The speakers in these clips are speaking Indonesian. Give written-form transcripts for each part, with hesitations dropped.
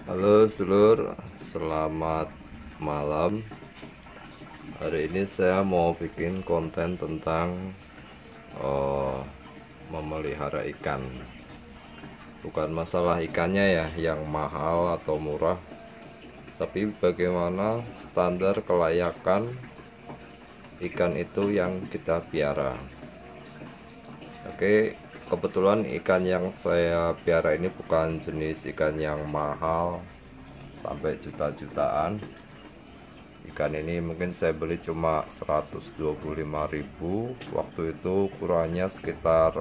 Halo sedulur, selamat malam. Hari ini saya mau bikin konten tentang eh, memelihara ikan. Bukan masalah ikannya ya yang mahal atau murah, tapi bagaimana standar kelayakan ikan itu yang kita piara. Oke, kebetulan ikan yang saya piara ini bukan jenis ikan yang mahal sampai juta-jutaan. Ikan ini mungkin saya beli cuma 125.000. Waktu itu ukurannya sekitar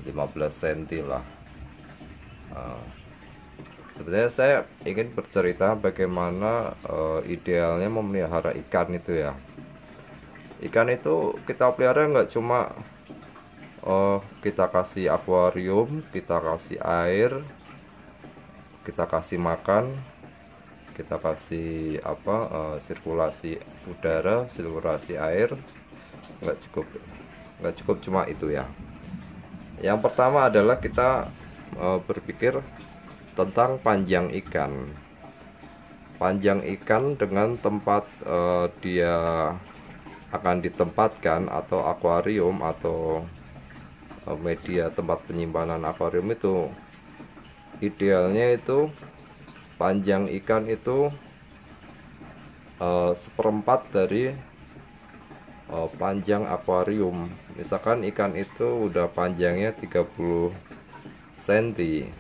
15 cm lah. Sebenarnya saya ingin bercerita bagaimana idealnya memelihara ikan itu ya. Ikan itu kita pelihara nggak cuma kita kasih akuarium, kita kasih air, kita kasih makan, kita kasih sirkulasi udara, sirkulasi air. Nggak cukup cuma itu ya. Yang pertama adalah kita berpikir tentang panjang ikan. Panjang ikan dengan tempat dia akan ditempatkan, atau akuarium atau media tempat penyimpanan akuarium itu idealnya itu panjang ikan itu seperempat dari panjang akuarium. Misalkan ikan itu udah panjangnya 30 cm,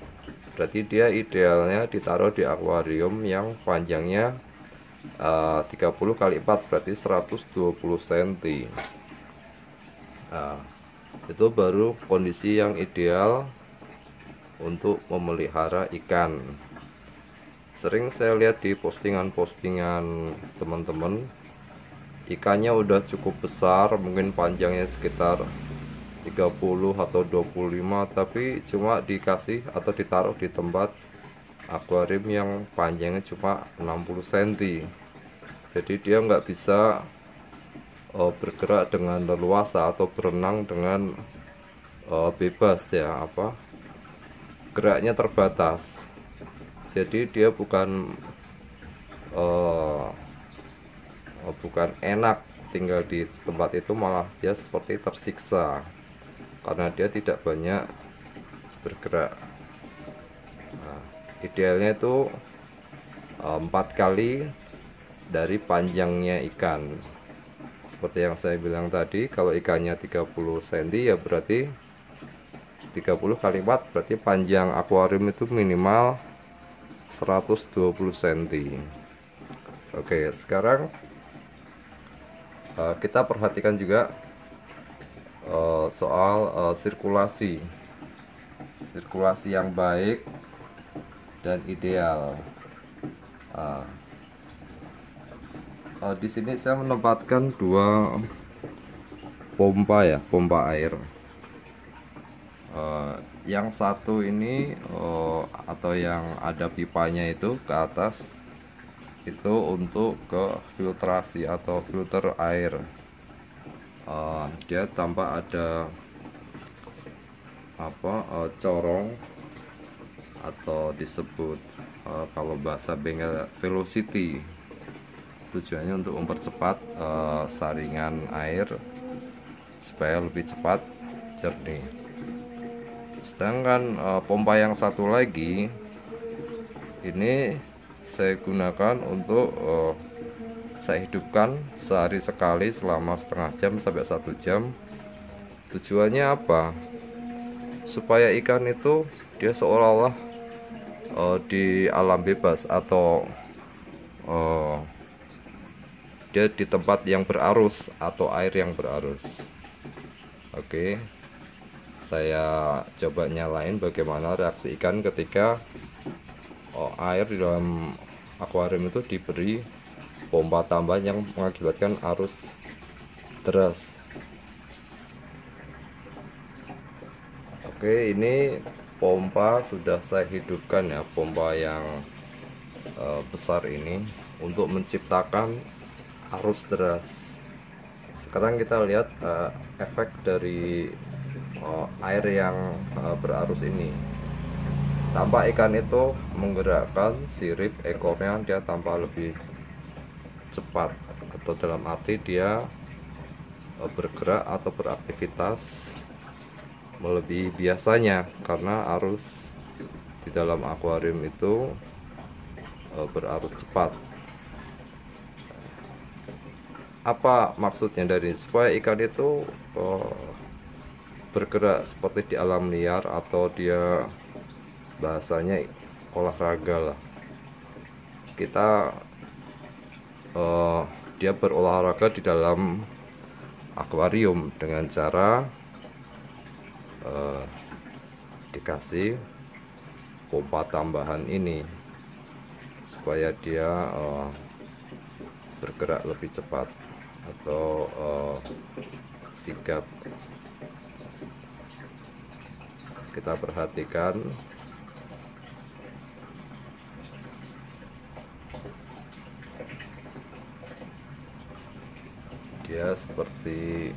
berarti dia idealnya ditaruh di akuarium yang panjangnya 30 kali 4, berarti 120 cm. Itu baru kondisi yang ideal untuk memelihara ikan. Sering saya lihat di postingan-postingan teman-teman, ikannya udah cukup besar, mungkin panjangnya sekitar 30 atau 25, tapi cuma dikasih atau ditaruh di tempat akuarium yang panjangnya cuma 60 cm. Jadi dia nggak bisa bergerak dengan leluasa atau berenang dengan bebas ya, geraknya terbatas. Jadi dia bukan enak tinggal di tempat itu, malah dia seperti tersiksa karena dia tidak banyak bergerak. Idealnya itu 4 kali dari panjangnya ikan. Seperti yang saya bilang tadi, kalau ikannya 30 cm ya berarti 30 kali 4, berarti panjang akuarium itu minimal 120 cm. Oke, sekarang kita perhatikan juga soal sirkulasi yang baik dan ideal. Di sini saya menempatkan dua pompa air. Yang satu ini atau yang ada pipanya itu ke atas, itu untuk ke filtrasi atau filter air. Dia tanpa ada corong, atau disebut kalau bahasa bengkel velocity. Tujuannya untuk mempercepat saringan air supaya lebih cepat jernih. Sedangkan pompa yang satu lagi ini saya gunakan untuk saya hidupkan sehari sekali selama setengah jam sampai 1 jam. Tujuannya apa? Supaya ikan itu dia seolah-olah di alam bebas, atau dia di tempat yang berarus atau air yang berarus. Oke, saya coba nyalain bagaimana reaksi ikan ketika air di dalam akuarium itu diberi pompa tambahan yang mengakibatkan arus deras. Oke, ini pompa sudah saya hidupkan ya, pompa yang besar ini untuk menciptakan arus deras. Sekarang kita lihat efek dari air yang berarus ini. tampak ikan itu menggerakkan sirip ekornya, dia tampak lebih cepat, atau dalam arti dia bergerak atau beraktivitas melebihi biasanya, karena arus di dalam akuarium itu berarus cepat. Apa maksudnya dari supaya ikan itu bergerak seperti di alam liar, atau dia bahasanya olahraga lah. Kita dia berolahraga di dalam akuarium dengan cara dikasih pompa tambahan ini supaya dia bergerak lebih cepat atau sigap. Kita perhatikan dia seperti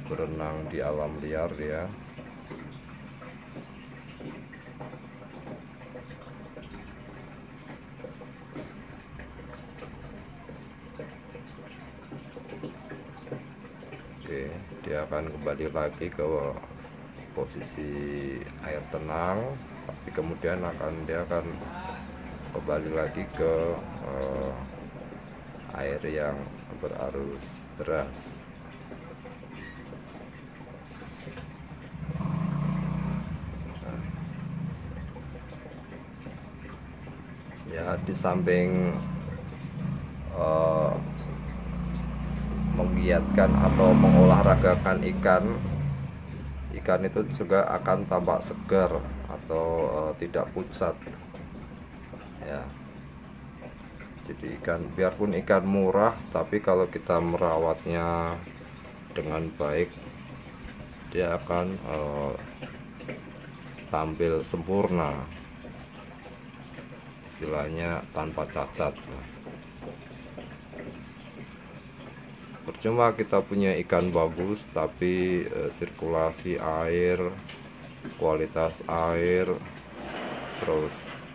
berenang di alam liar ya. Oke, dia akan kembali lagi ke posisi air tenang, tapi kemudian dia akan kembali lagi ke air yang berarus deras. Ya, di samping menggiatkan atau mengolahragakan ikan itu juga akan tampak segar atau tidak pucat ya. Jadi biarpun ikan murah, tapi kalau kita merawatnya dengan baik, dia akan tampil sempurna, istilahnya tanpa cacat. Percuma kita punya ikan bagus tapi sirkulasi air, kualitas air, terus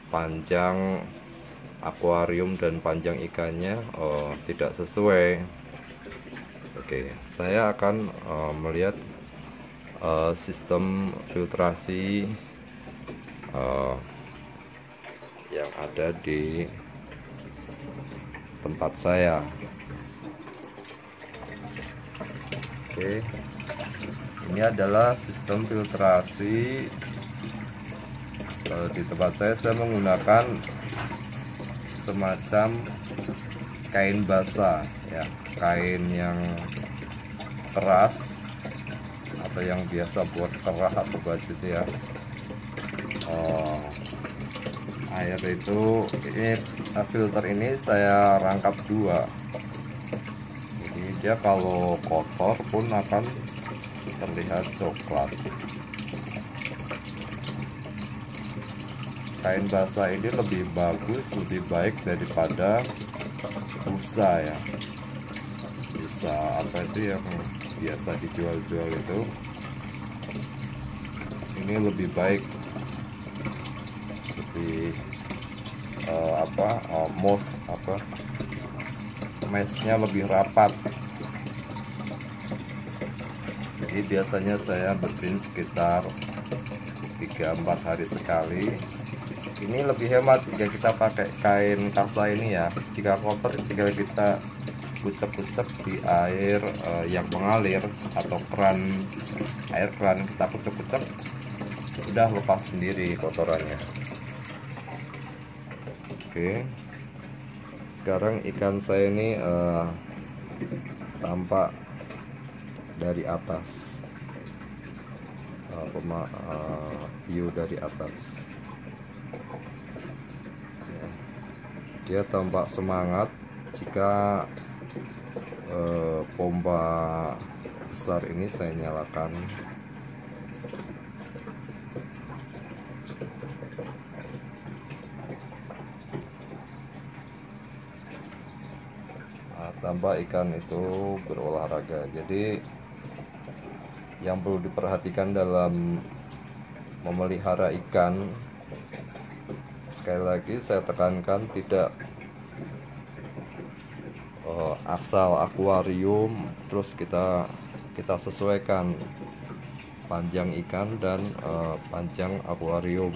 panjang akuarium dan panjang ikannya tidak sesuai. Oke, saya akan melihat sistem filtrasi yang ada di tempat saya. Oke, ini adalah sistem filtrasi di tempat saya menggunakan semacam kain basah ya, kain yang keras atau yang biasa buat kerah atau baju itu ya. Air itu, ini filter ini saya rangkap dua. Dia kalau kotor pun akan terlihat coklat. Kain basah ini lebih bagus, lebih baik daripada busa ya. Busa apa itu yang biasa dijual-jual itu. Ini lebih baik, lebih mesnya lebih rapat. Jadi biasanya saya bersihin sekitar 3-4 hari sekali. Ini lebih hemat jika kita pakai kain kasa ini ya. Jika kotor, tinggal kita kucek-kucek di air yang mengalir atau air keran, kita kucek-kucek, udah lepas sendiri kotorannya. Oke, sekarang ikan saya ini tampak dari atas, view dari atas ya. Dia tampak semangat jika pompa besar ini saya nyalakan. Tampak ikan itu berolahraga. Jadi yang perlu diperhatikan dalam memelihara ikan, sekali lagi saya tekankan, tidak asal akuarium terus kita sesuaikan panjang ikan dan panjang akuarium,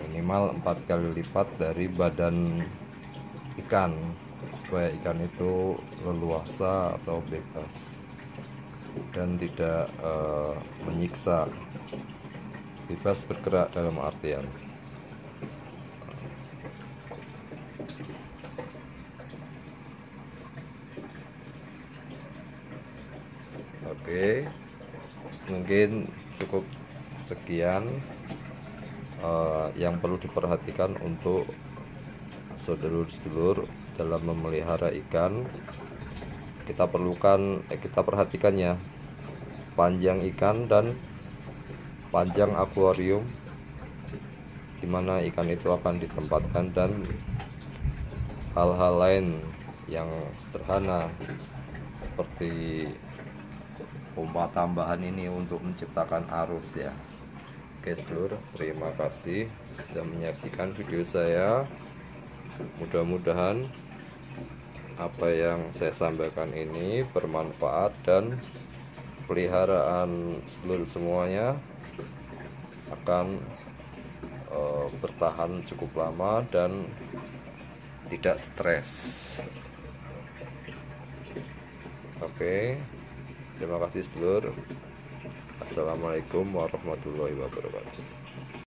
minimal 4 kali lipat dari badan ikan supaya ikan itu leluasa atau bebas dan tidak menyiksa, bebas bergerak dalam artian. Oke, mungkin cukup sekian yang perlu diperhatikan untuk saudara-saudara dalam memelihara ikan. Kita perhatikan ya, panjang ikan dan panjang akuarium dimana ikan itu akan ditempatkan, dan hal-hal lain yang sederhana seperti pompa tambahan ini untuk menciptakan arus ya. Oke seluruh, terima kasih sudah menyaksikan video saya. Mudah-mudahan apa yang saya sampaikan ini bermanfaat dan peliharaan seluruh semuanya akan bertahan cukup lama dan tidak stres. Oke, terima kasih seluruh. Assalamualaikum warahmatullahi wabarakatuh.